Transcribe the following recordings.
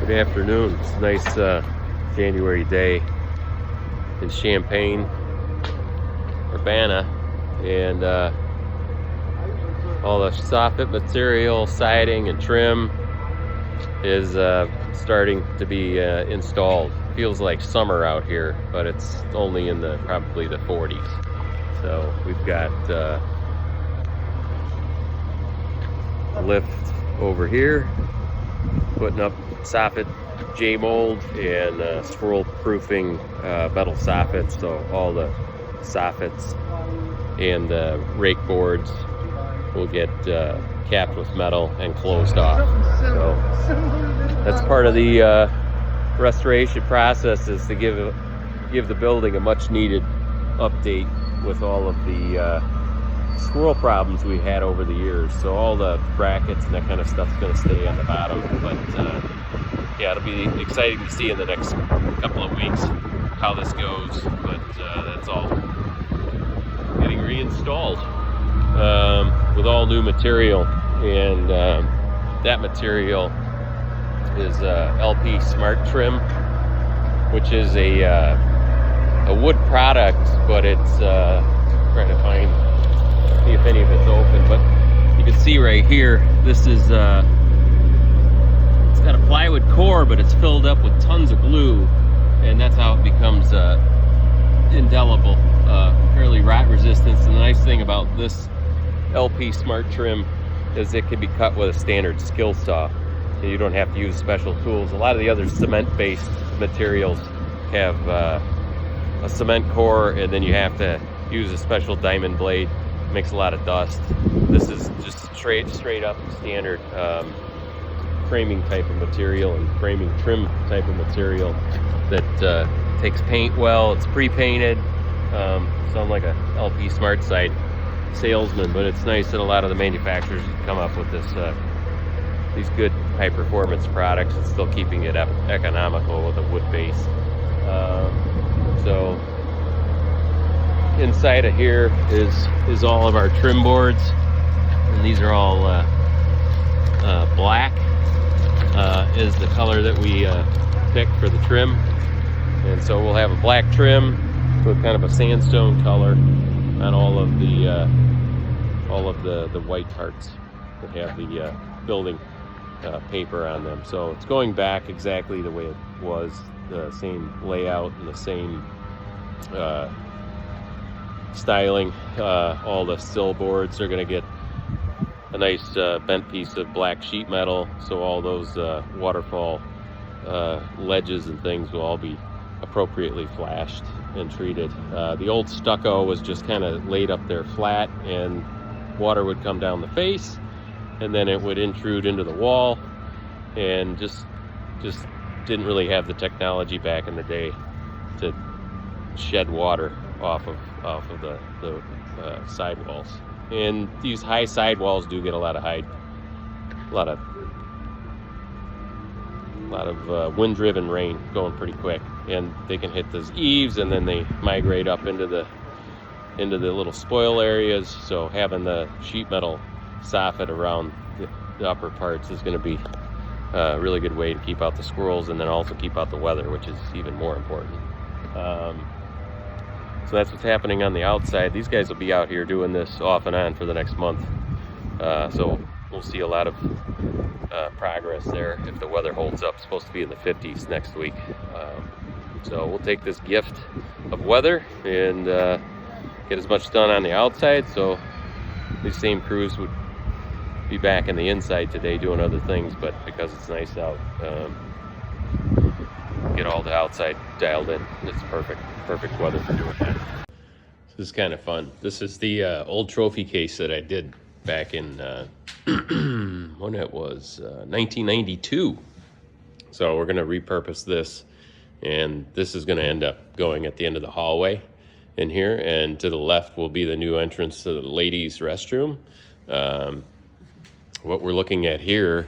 Good afternoon. It's a nice January day in Champaign, Urbana, and all the soffit material, siding, and trim is starting to be installed. Feels like summer out here, but it's only in probably the 40s. So we've got a lift over here, putting up soffit J-mold and swirl proofing metal soffits, so all the soffits and the rake boards will get capped with metal and closed off. So that's part of the restoration process, is to give the building a much needed update with all of the squirrel problems we had over the years. So all the brackets and that kind of stuff's going to stay on the bottom, but yeah, it'll be exciting to see in the next couple of weeks how this goes. But that's all getting reinstalled with all new material, and that material is LP Smart Trim, which is a wood product, but it's trying to see if any of it's open, but you can see right here, this is it's got a plywood core, but it's filled up with tons of glue, and that's how it becomes indelible, fairly rot resistant. And the nice thing about this LP Smart Trim is it can be cut with a standard skill saw, and you don't have to use special tools. A lot of the other cement-based materials have a cement core, and then you have to use a special diamond blade. Makes a lot of dust. This is just straight up standard framing type of material and framing trim type of material that takes paint well. It's pre-painted. Sound like a LP Smart Side salesman, but it's nice that a lot of the manufacturers come up with these good high performance products and still keeping it economical with a wood base. So inside of here is all of our trim boards, and these are all black is the color that we picked for the trim, and so we'll have a black trim with kind of a sandstone color on all of the white parts that have the building paper on them. So it's going back exactly the way it was, the same layout and the same styling. All the sill boards are going to get a nice bent piece of black sheet metal, so all those waterfall ledges and things will all be appropriately flashed and treated. The old stucco was just kind of laid up there flat, and water would come down the face, and then it would intrude into the wall, and just didn't really have the technology back in the day to shed water off of the sidewalls. And these high sidewalls do get a lot of wind-driven rain going pretty quick, and they can hit those eaves, and then they migrate up into the little spoil areas. So having the sheet metal soffit around the upper parts is going to be a really good way to keep out the squirrels, and then also keep out the weather, which is even more important. So that's what's happening on the outside. These guys will be out here doing this off and on for the next month. So we'll see a lot of progress there if the weather holds up. It's supposed to be in the 50s next week. So we'll take this gift of weather and get as much done on the outside. So these same crews would be back in the inside today doing other things, but because it's nice out, get all the outside dialed in. It's perfect weather for doing that. This is kind of fun. This is the old trophy case that I did back in when it was 1992. So we're going to repurpose this, and this is going to end up going at the end of the hallway in here, and to the left will be the new entrance to the ladies' restroom. What we're looking at here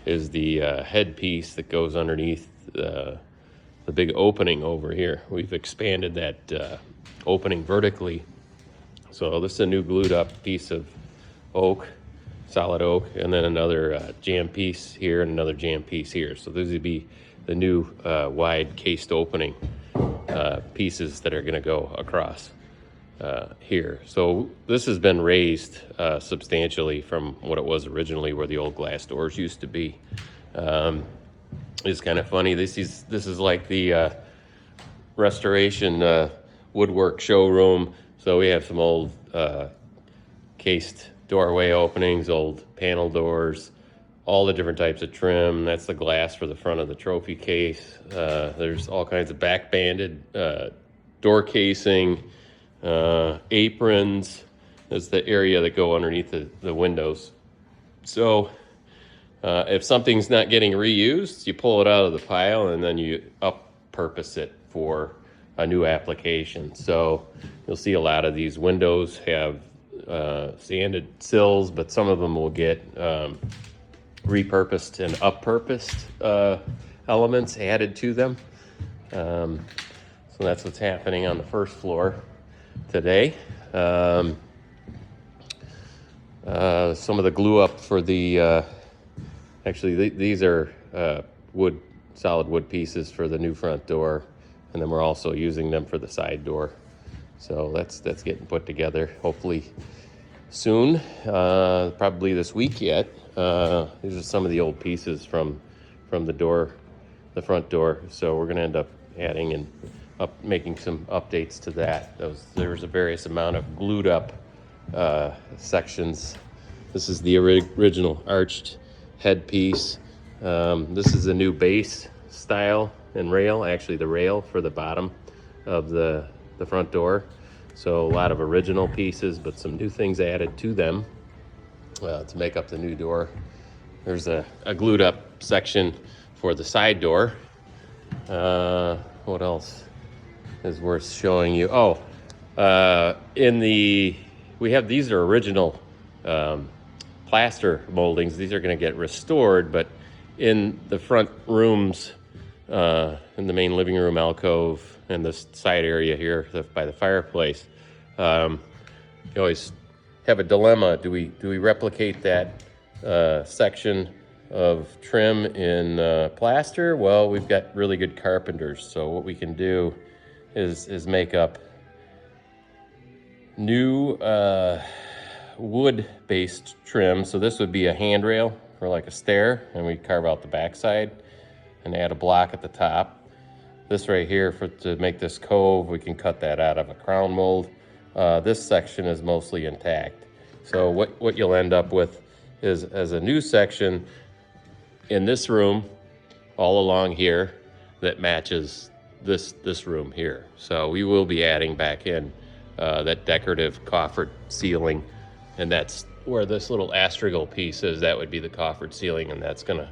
is the headpiece that goes underneath the big opening over here. We've expanded that opening vertically. So this is a new glued up piece of oak solid oak, and then another jam piece here and another jam piece here. So these would be the new wide cased opening pieces that are going to go across here. So this has been raised substantially from what it was originally, where the old glass doors used to be. It's kind of funny. This is like the restoration woodwork showroom. So we have some old cased doorway openings, old panel doors, all the different types of trim. That's the glass for the front of the trophy case. There's all kinds of back banded door casing, aprons. That's the area that go underneath the windows. So if something's not getting reused, you pull it out of the pile and then you up-purpose it for a new application. So you'll see a lot of these windows have sanded sills, but some of them will get repurposed and up-purposed elements added to them. So that's what's happening on the first floor today. Some of the glue up for the actually these are solid wood pieces for the new front door, and then we're also using them for the side door. So that's getting put together hopefully soon, probably this week yet. These are some of the old pieces from the front door. So we're going to end up adding and making some updates to that. There's a various amount of glued up sections. This is the original arched headpiece. This is a new base style and rail, actually the rail for the bottom of the front door. So a lot of original pieces, but some new things added to them to make up the new door. There's a glued up section for the side door. What else is worth showing you? We have, these are original plaster moldings. These are going to get restored, but in the front rooms, in the main living room alcove and this side area here by the fireplace, you always have a dilemma. Do we replicate that section of trim in plaster? Well, we've got really good carpenters, so what we can do is make up new wood-based trim. So this would be a handrail for like a stair, and we carve out the backside and add a block at the top. This right here, to make this cove, we can cut that out of a crown mold. This section is mostly intact. So what you'll end up with is as a new section in this room all along here that matches this room here. So we will be adding back in that decorative coffered ceiling, and that's where this little astragal piece is. That would be the coffered ceiling, and that's gonna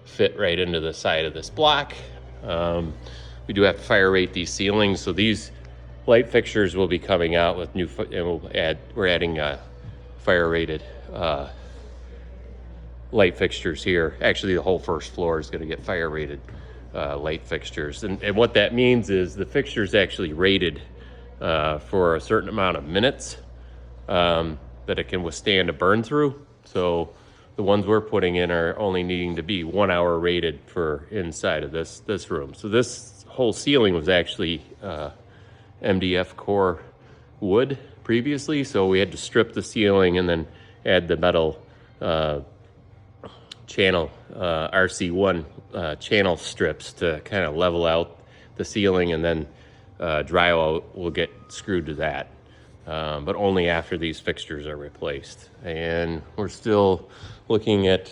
fit right into the side of this block. We do have to fire rate these ceilings, so these light fixtures will be coming out with new, and we're adding fire rated light fixtures here. Actually, the whole first floor is going to get fire rated light fixtures, and what that means is the fixture's actually rated for a certain amount of minutes that it can withstand a burn through. So the ones we're putting in are only needing to be 1 hour rated for inside of this room. So this whole ceiling was actually MDF core wood previously, so we had to strip the ceiling and then add the metal channel RC1 channel strips to kind of level out the ceiling, and then drywall will get screwed to that, but only after these fixtures are replaced. And we're still looking at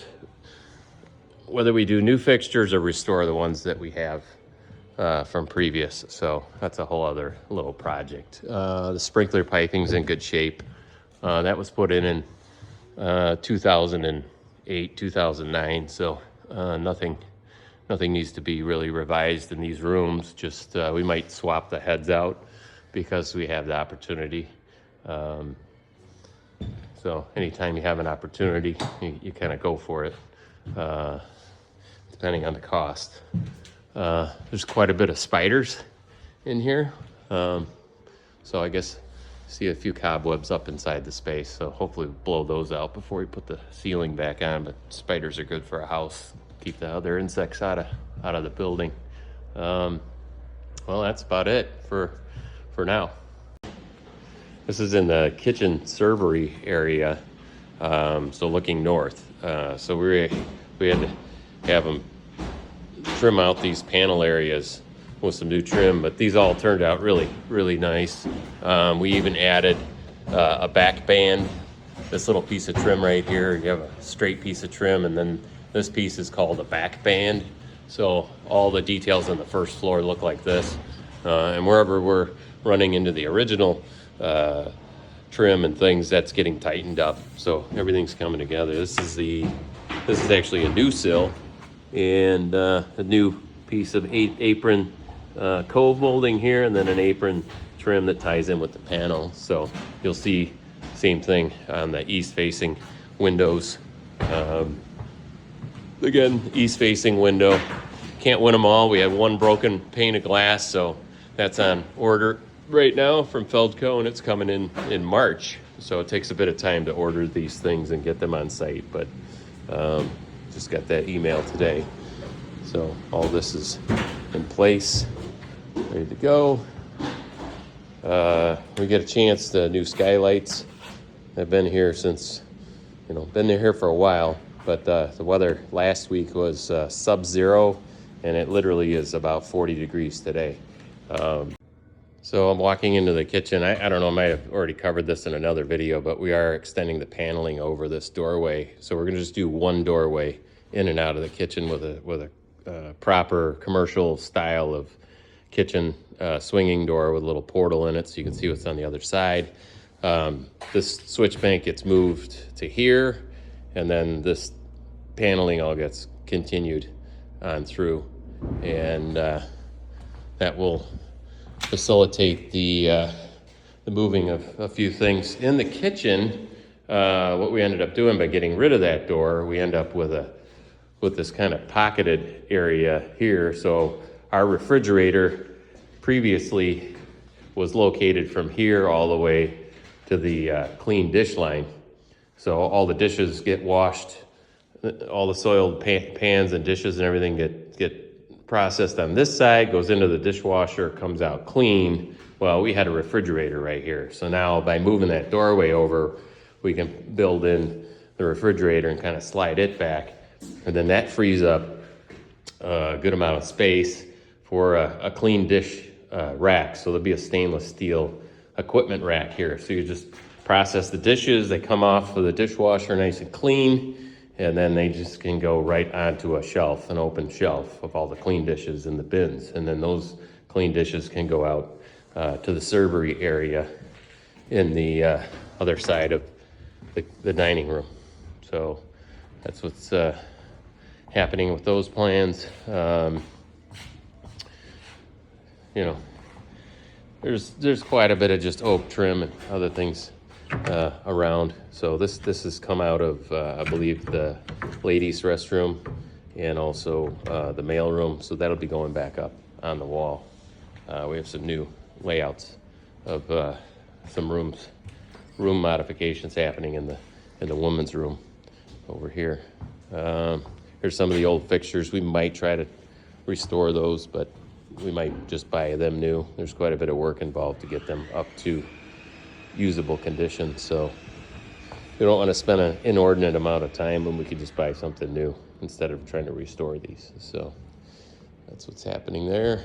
whether we do new fixtures or restore the ones that we have from previous. So that's a whole other little project. The sprinkler piping's in good shape. That was put in 2008, 2009. So nothing needs to be really revised in these rooms. Just we might swap the heads out because we have the opportunity. So anytime you have an opportunity, you kind of go for it, depending on the cost. There's quite a bit of spiders in here. So I guess See a few cobwebs up inside the space, so hopefully we'll blow those out before we put the ceiling back on. But spiders are good for a house, keep the other insects out of the building. Well, that's about it for now. This is in the kitchen servery area, so looking north. So we had to have them trim out these panel areas with some new trim, but these all turned out really nice. We even added a back band. This little piece of trim right here, you have a straight piece of trim, and then this piece is called a back band. So all the details on the first floor look like this. And wherever we're running into the original trim and things, that's getting tightened up. So everything's coming together. This is actually a new sill and a new piece of apron cove molding here, and then an apron trim that ties in with the panel. So you'll see same thing on the east facing windows. Again, east facing window. Can't win them all. We had one broken pane of glass, so that's on order right now from Feldco, and it's coming in March. So it takes a bit of time to order these things and get them on site, but just got that email today. So all this is in place, ready to go. We get a chance, the new skylights. I've been here since, been here for a while, but the weather last week was sub-zero, and it literally is about 40 degrees today. So I'm walking into the kitchen. I don't know, I might have already covered this in another video, but we are extending the paneling over this doorway. So we're gonna just do one doorway in and out of the kitchen with a proper commercial style of kitchen swinging door with a little portal in it so you can see what's on the other side. This switch bank gets moved to here, and then this paneling all gets continued on through, and that will facilitate the moving of a few things. In the kitchen, what we ended up doing by getting rid of that door, we end up with this kind of pocketed area here. So our refrigerator previously was located from here all the way to the clean dish line. So all the dishes get washed, all the soiled pans and dishes and everything get processed on this side, goes into the dishwasher, comes out clean. Well, we had a refrigerator right here. So now by moving that doorway over, we can build in the refrigerator and kind of slide it back. And then that frees up a good amount of space for a clean dish rack. So there'll be a stainless steel equipment rack here. So you just process the dishes, they come off of the dishwasher nice and clean, and then they just can go right onto a shelf, an open shelf of all the clean dishes in the bins. And then those clean dishes can go out to the servery area in the other side of the dining room. So that's what's happening with those plans. There's quite a bit of just oak trim and other things around. So this has come out of I believe the ladies' restroom and also the mail room. So that'll be going back up on the wall. We have some new layouts of some room modifications happening in the women's room over here. Here's some of the old fixtures. We might try to restore those, but we might just buy them new. There's quite a bit of work involved to get them up to usable condition. So we don't want to spend an inordinate amount of time when we could just buy something new instead of trying to restore these. So that's what's happening there.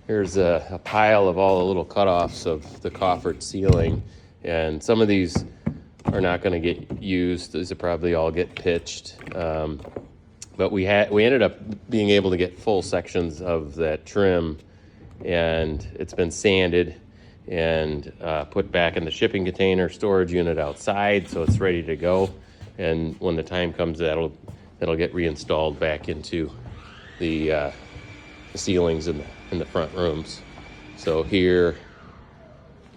Here's a pile of all the little cutoffs of the coffered ceiling, and some of these are not going to get used. These will probably all get pitched. But we ended up being able to get full sections of that trim, and it's been sanded and put back in the shipping container storage unit outside, so it's ready to go. And when the time comes, that'll get reinstalled back into the ceilings in the front rooms. So here,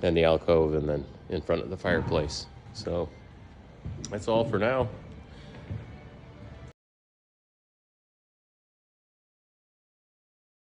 and the alcove, and then in front of the fireplace. So that's all for now.